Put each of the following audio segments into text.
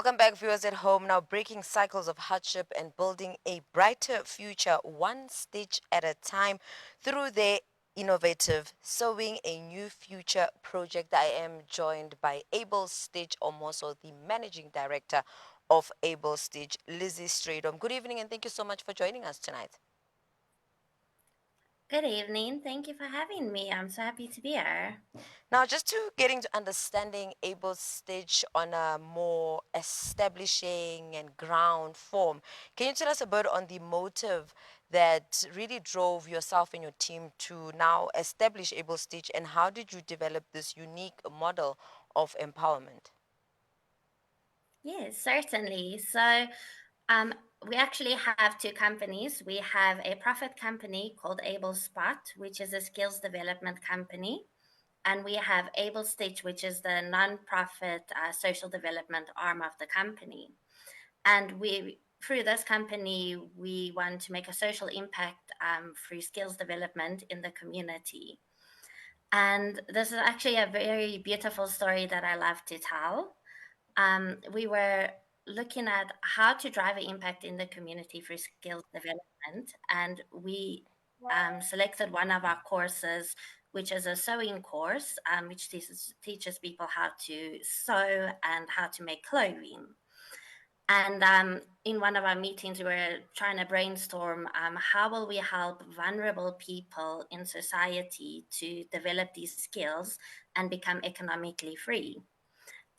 Welcome back, viewers at home. Now, breaking cycles of hardship and building a brighter future one stitch at a time through their innovative Sowing a New Future project. I am joined by Able Stitch, or more so the managing director of Able Stitch, Lizzy Strydom. Good evening, and thank you so much for joining us tonight. Good evening. Thank you for having me. I'm so happy to be here. Now, just to get into understanding Able Stitch on a more establishing and ground form, can you tell us a bit on the motive that really drove yourself and your team to now establish Able Stitch, and how did you develop this unique model of empowerment? Yes, certainly. Um, we actually have two companies. We have a profit company called Able Spot, which is a skills development company, and we have Able Stitch, which is the non-profit social development arm of the company. And through this company, we want to make a social impact through skills development in the community. And this is actually a very beautiful story that I love to tell. We were looking at how to drive an impact in the community for skills development, and we selected one of our courses, which is a sewing course, which teaches people how to sew and how to make clothing. And in one of our meetings, we were trying to brainstorm how will we help vulnerable people in society to develop these skills and become economically free.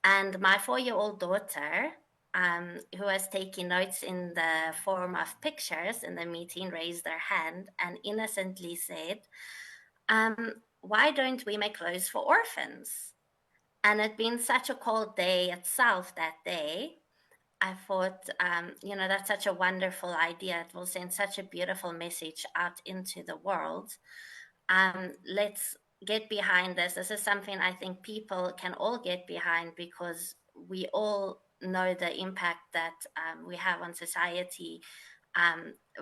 And my 4-year-old daughter, who was taking notes in the form of pictures in the meeting, raised her hand and innocently said, why don't we make clothes for orphans? And it'd been such a cold day itself that day. I thought, that's such a wonderful idea. It will send such a beautiful message out into the world. Let's get behind this. This is something I think people can all get behind because we all know the impact that we have on society.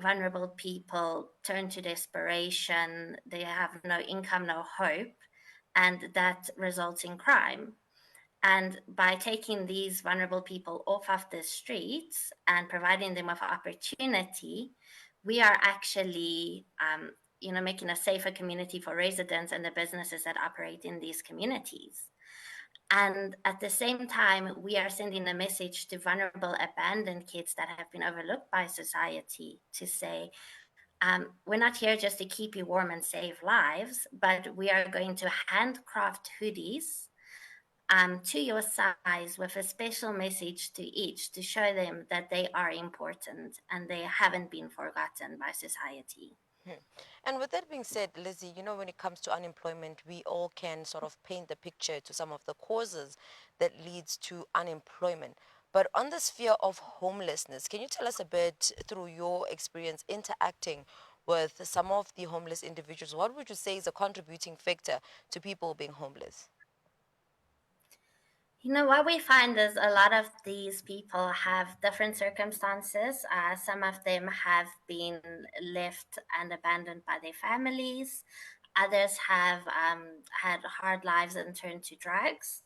Vulnerable people turn to desperation, they have no income, no hope, and that results in crime. And by taking these vulnerable people off of the streets and providing them with opportunity, we are actually, making a safer community for residents and the businesses that operate in these communities. And at the same time, we are sending a message to vulnerable, abandoned kids that have been overlooked by society to say, we're not here just to keep you warm and save lives, but we are going to handcraft hoodies to your size with a special message to each to show them that they are important and they haven't been forgotten by society. Hmm. And with that being said, Lizzie, when it comes to unemployment, we all can sort of paint the picture to some of the causes that leads to unemployment. But on the sphere of homelessness, can you tell us a bit through your experience interacting with some of the homeless individuals? What would you say is a contributing factor to people being homeless? What we find is a lot of these people have different circumstances. Some of them have been left and abandoned by their families. Others have had hard lives and turned to drugs.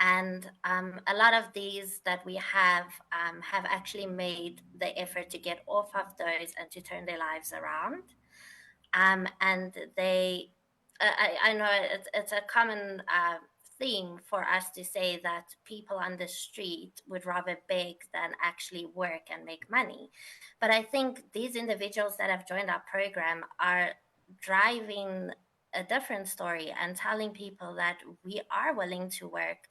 And a lot of these that we have actually made the effort to get off of those and to turn their lives around. And I know it's a common theme for us to say that people on the street would rather beg than actually work and make money. But I think these individuals that have joined our program are driving a different story and telling people that we are willing to work.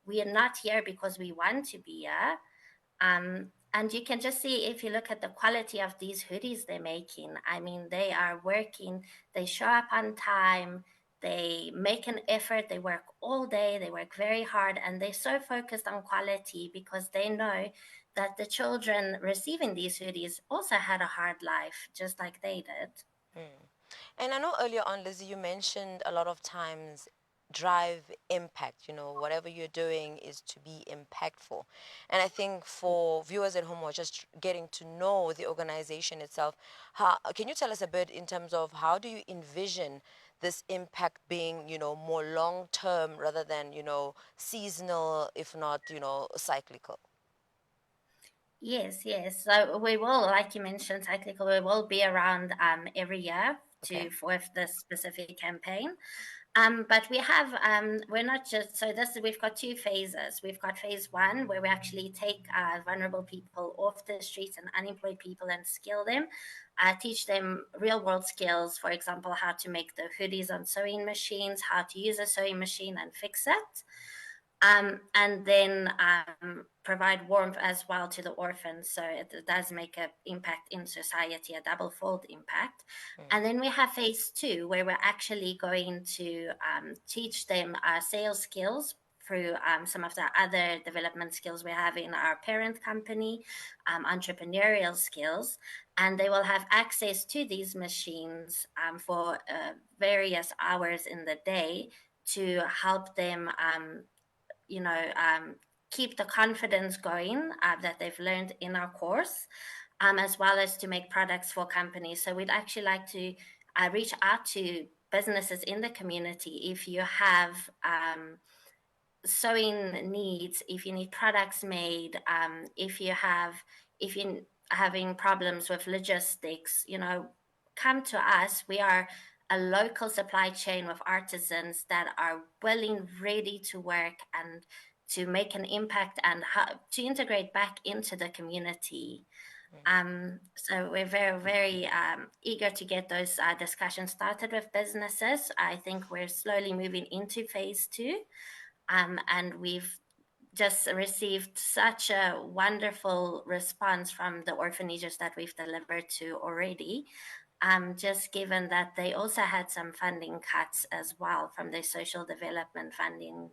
We are not here because we want to be here. And you can just see if you look at the quality of these hoodies they're making. I mean, they are working, they show up on time, they make an effort, they work all day, they work very hard, and they're so focused on quality because they know that the children receiving these hoodies also had a hard life, just like they did. Hmm. And I know earlier on, Lizzie, you mentioned a lot of times drive impact. Whatever you're doing is to be impactful. And I think for viewers at home who are just getting to know the organization itself, can you tell us a bit in terms of how do you envision this impact being, more long term rather than, seasonal, if not, cyclical? Yes, yes. So we will, like you mentioned, technical, we will be around every year Okay. to with this specific campaign. But we have we're not just so this we've got two phases. We've got phase one where we actually take vulnerable people off the streets and unemployed people and skill them, teach them real world skills. For example, how to make the hoodies on sewing machines, how to use a sewing machine and fix it, and then provide warmth as well to the orphans. So it does make an impact in society, a double fold impact. Mm, And then we have phase two, where we're actually going to teach them sales skills through some of the other development skills we have in our parent company, entrepreneurial skills. And they will have access to these machines for various hours in the day to help them you know, keep the confidence going that they've learned in our course, as well as to make products for companies. So we'd actually like to reach out to businesses in the community if you have sewing needs, if you need products made, if you're having problems with logistics, come to us. We are a local supply chain with artisans that are willing, ready to work and to make an impact and to integrate back into the community. mm, So we're very, very eager to get those discussions started with businesses. I think we're slowly moving into phase two, and we've just received such a wonderful response from the orphanages that we've delivered to already. Just given that they also had some funding cuts as well from their social development funding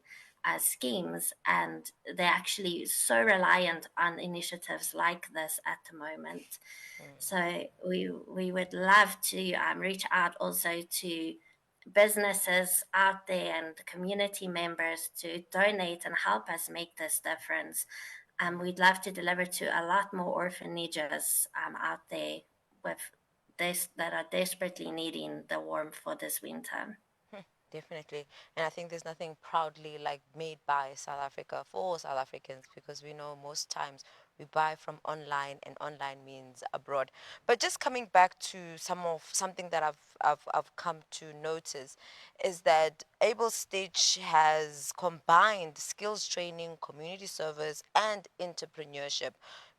schemes, and they're actually so reliant on initiatives like this at the moment. mm, So we would love to reach out also to businesses out there and community members to donate and help us make this difference. We'd love to deliver to a lot more orphanages out there with this that are desperately needing the warmth for this winter. mm. Definitely. And I think there's nothing proudly like made by South Africa for South Africans, because we know most times we buy from online and online means abroad. But just coming back to something that I've come to notice is that Able Stitch has combined skills training, community service, and entrepreneurship.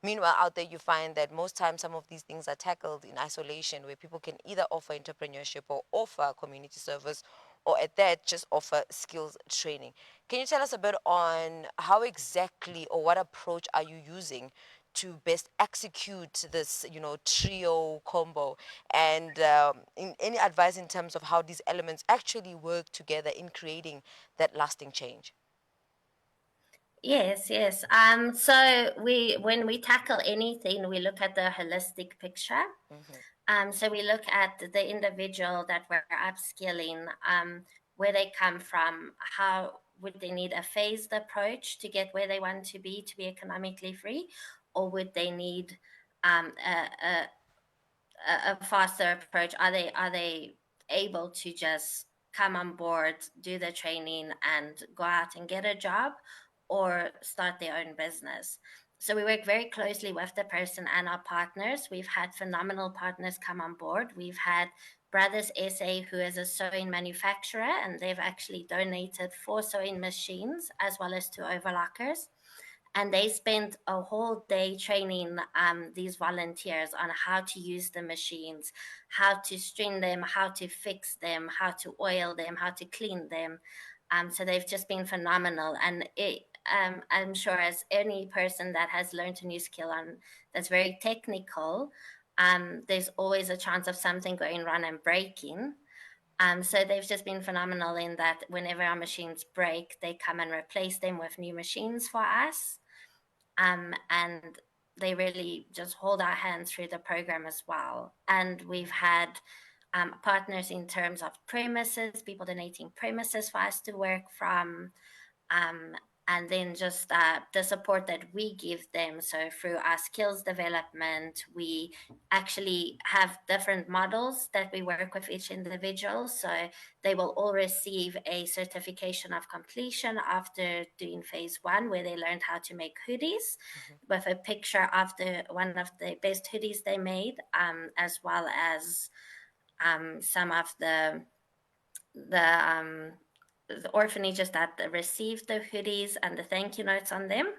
Meanwhile, out there, you find that most times some of these things are tackled in isolation, where people can either offer entrepreneurship or offer community service, or at that, just offer skills training. Can you tell us a bit on how exactly or what approach are you using to best execute this, trio combo? And in any advice in terms of how these elements actually work together in creating that lasting change? Yes, yes. So when we tackle anything, we look at the holistic picture. Mm-hmm, So we look at the individual that we're upskilling, where they come from, how would they need a phased approach to get where they want to be economically free, or would they need um, a, a, a faster approach? Are they able to just come on board, do the training, and go out and get a job, or start their own business? So we work very closely with the person and our partners. We've had phenomenal partners come on board. We've had Brothers SA, who is a sewing manufacturer, and they've actually donated 4 sewing machines as well as 2 overlockers, and they spent a whole day training these volunteers on how to use the machines, how to string them, how to fix them, how to oil them, how to clean them. So they've just been phenomenal, and I'm sure as any person that has learned a new skill on that's very technical, there's always a chance of something going wrong and breaking. So they've just been phenomenal in that whenever our machines break, they come and replace them with new machines for us, and they really just hold our hands through the program as well. And we've had partners in terms of premises, people donating premises for us to work from. Um, and then just the support that we give them. So through our skills development, we actually have different models that we work with each individual. So they will all receive a certification of completion after doing phase one, where they learned how to make hoodies Mhm. with a picture of one of the best hoodies they made, as well as some of the the orphanages that received the hoodies and the thank you notes on them.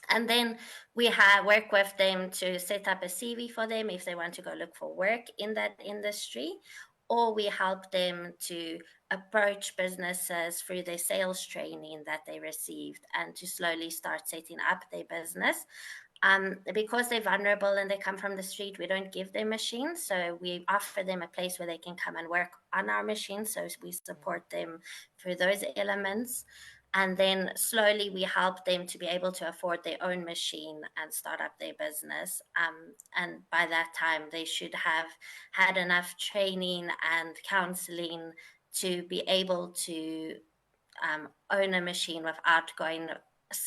And then we have work with them to set up a CV for them if they want to go look for work in that industry, or we help them to approach businesses through their sales training that they received and to slowly start setting up their business. Because they're vulnerable and they come from the street, we don't give them machines. So we offer them a place where they can come and work on our machines. So we Mhm. support them through those elements. And then slowly we help them to be able to afford their own machine and start up their business. And by that time, they should have had enough training and counseling to be able to own a machine without going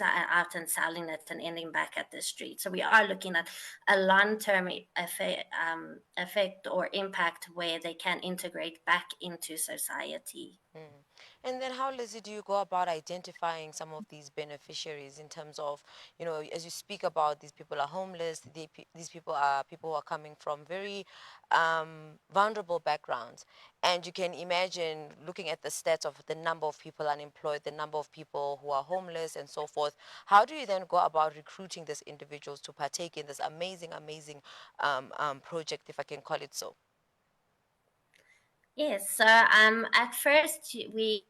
out and selling it and ending back at the street. So we are looking at a long-term effect or impact where they can integrate back into society. Mm. And then how, Lizzie, do you go about identifying some of these beneficiaries in terms of, as you speak about these people are homeless, these people are people who are coming from very vulnerable backgrounds. And you can imagine looking at the stats of the number of people unemployed, the number of people who are homeless and so forth. How do you then go about recruiting these individuals to partake in this amazing, amazing project, if I can call it so? Yes, so at first we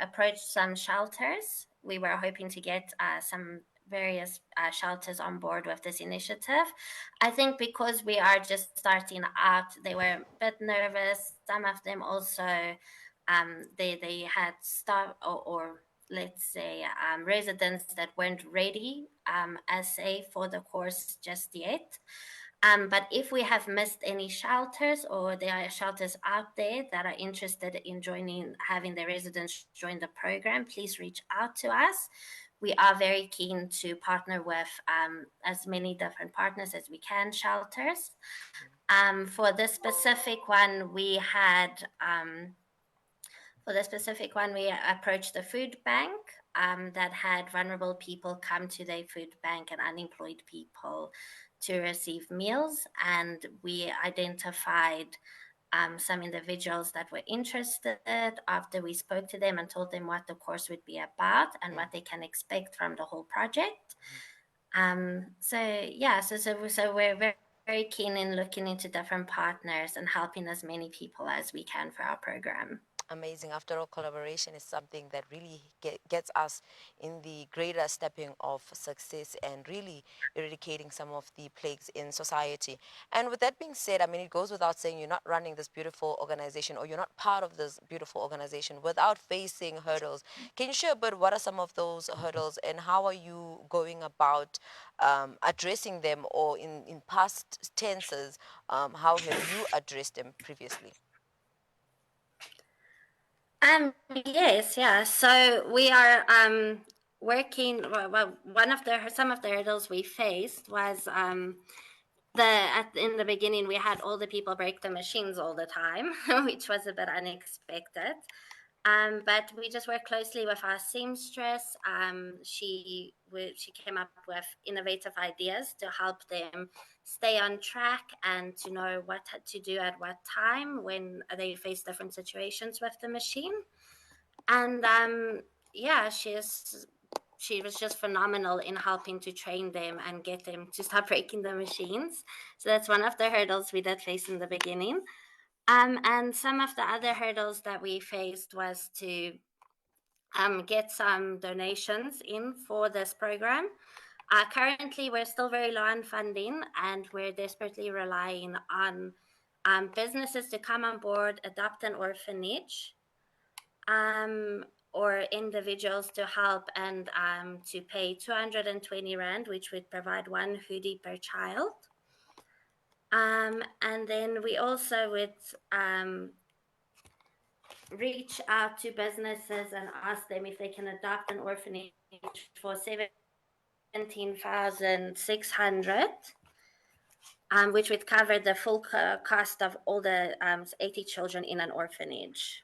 approached some shelters. We were hoping to get some various shelters on board with this initiative. I think because we are just starting out, they were a bit nervous. Some of them also, they had staff or let's say residents that weren't ready as say for the course just yet. But if we have missed any shelters or there are shelters out there that are interested in joining, having their residents join the program, please reach out to us. We are very keen to partner with as many different partners as we can, shelters. For this specific one, we approached the food bank that had vulnerable people come to their food bank and unemployed people to receive meals. And we identified some individuals that were interested after we spoke to them and told them what the course would be about and Mm. what they can expect from the whole project. So we're very, very keen in looking into different partners and helping as many people as we can for our program. Amazing. After all, collaboration is something that really gets us in the greater stepping of success and really eradicating some of the plagues in society. And with that being said, I mean, it goes without saying you're not running this beautiful organization or you're not part of this beautiful organization without facing hurdles. Can you share a bit what are some of those hurdles and how are you going about addressing them, or in past tenses, how have you addressed them previously? Yes, yeah. So we are working. One of the some of the hurdles we faced was in the beginning we had all the people break the machines all the time, which was a bit unexpected. But we just worked closely with our seamstress. She came up with innovative ideas to help them stay on track and to know what to do at what time when they face different situations with the machine. And yeah, she was just phenomenal in helping to train them and get them to stop breaking the machines. So that's one of the hurdles we did face in the beginning. And some of the other hurdles that we faced was to get some donations in for this program. Currently, we're still very low on funding and we're desperately relying on businesses to come on board, adopt an orphanage, um, or individuals to help and to pay 220 Rand, which would provide one hoodie per child. And then we also would reach out to businesses and ask them if they can adopt an orphanage for 17,600, which would cover the full cost of all the 80 children in an orphanage.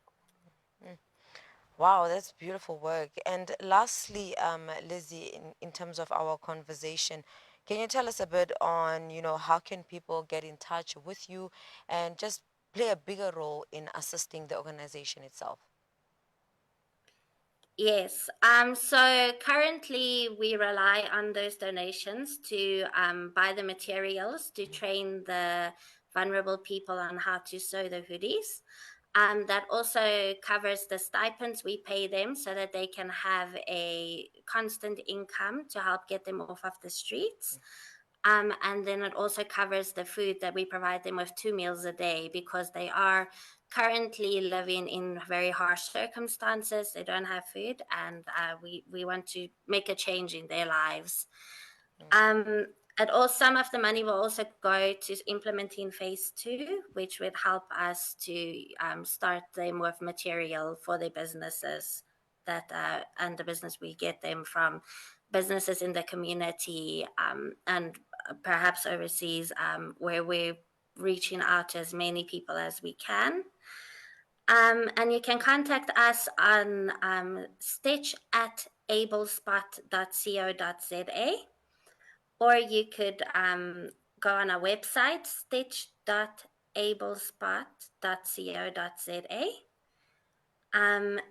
Wow, that's beautiful work. And lastly, Lizzie, in terms of our conversation, can you tell us a bit on, how can people get in touch with you and just play a bigger role in assisting the organization itself? Yes. So currently we rely on those donations to buy the materials to train the vulnerable people on how to sew the hoodies. That also covers the stipends we pay them so that they can have a constant income to help get them off of the streets. And then it also covers the food that we provide them with 2 meals a day because they are currently living in very harsh circumstances. They don't have food, and we want to make a change in their lives. Um, and all some of the money will also go to implementing phase 2, which would help us to start them with material for their businesses that and the business we get them from businesses in the community and perhaps overseas where we're reaching out to as many people as we can. And you can contact us on stitch at ablespot.co.za, or you could go on our website, stitch.ablespot.co.za. And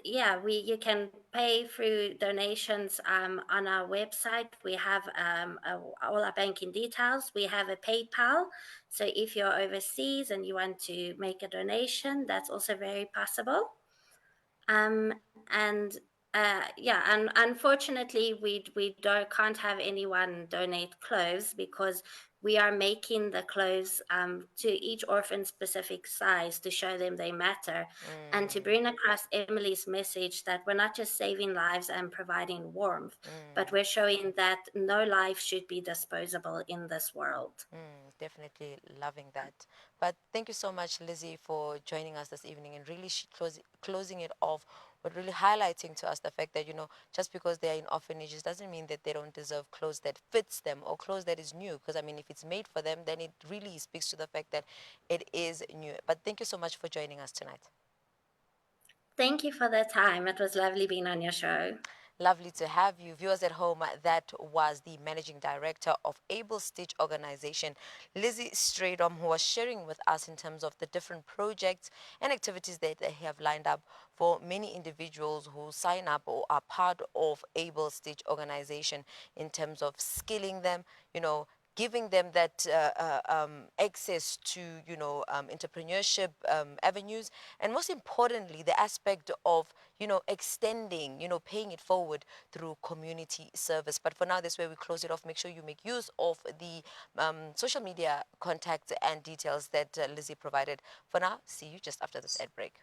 yeah, you can pay through donations on our website. We have all our banking details. We have a PayPal. So if you're overseas and you want to make a donation, that's also very possible. Um, and yeah, and unfortunately, we don't can't have anyone donate clothes because we are making the clothes to each orphan specific size to show them they matter, and to Mm, bring across Emily's message that we're not just saving lives and providing warmth, but we're showing that no life should be disposable in this world. definitely loving that. But thank you so much, Lizzie, for joining us this evening and really closing it off, but really highlighting to us the fact that, just because they are in orphanages doesn't mean that they don't deserve clothes that fits them or clothes that is new. Because, I mean, if it's made for them, then it really speaks to the fact that it is new. But thank you so much for joining us tonight. Thank you for the time. It was lovely being on your show. Lovely to have you. Viewers at home, that was the managing director of Able Stitch Organization, Lizzy Strydom, who was sharing with us in terms of the different projects and activities that they have lined up for many individuals who sign up or are part of Able Stitch Organization in terms of skilling them, giving them that access to entrepreneurship avenues, and most importantly the aspect of extending, paying it forward through community service. But for now, this way we close it off. Make sure you make use of the social media contacts and details that Lizzie provided. For now, see you just after this ad break.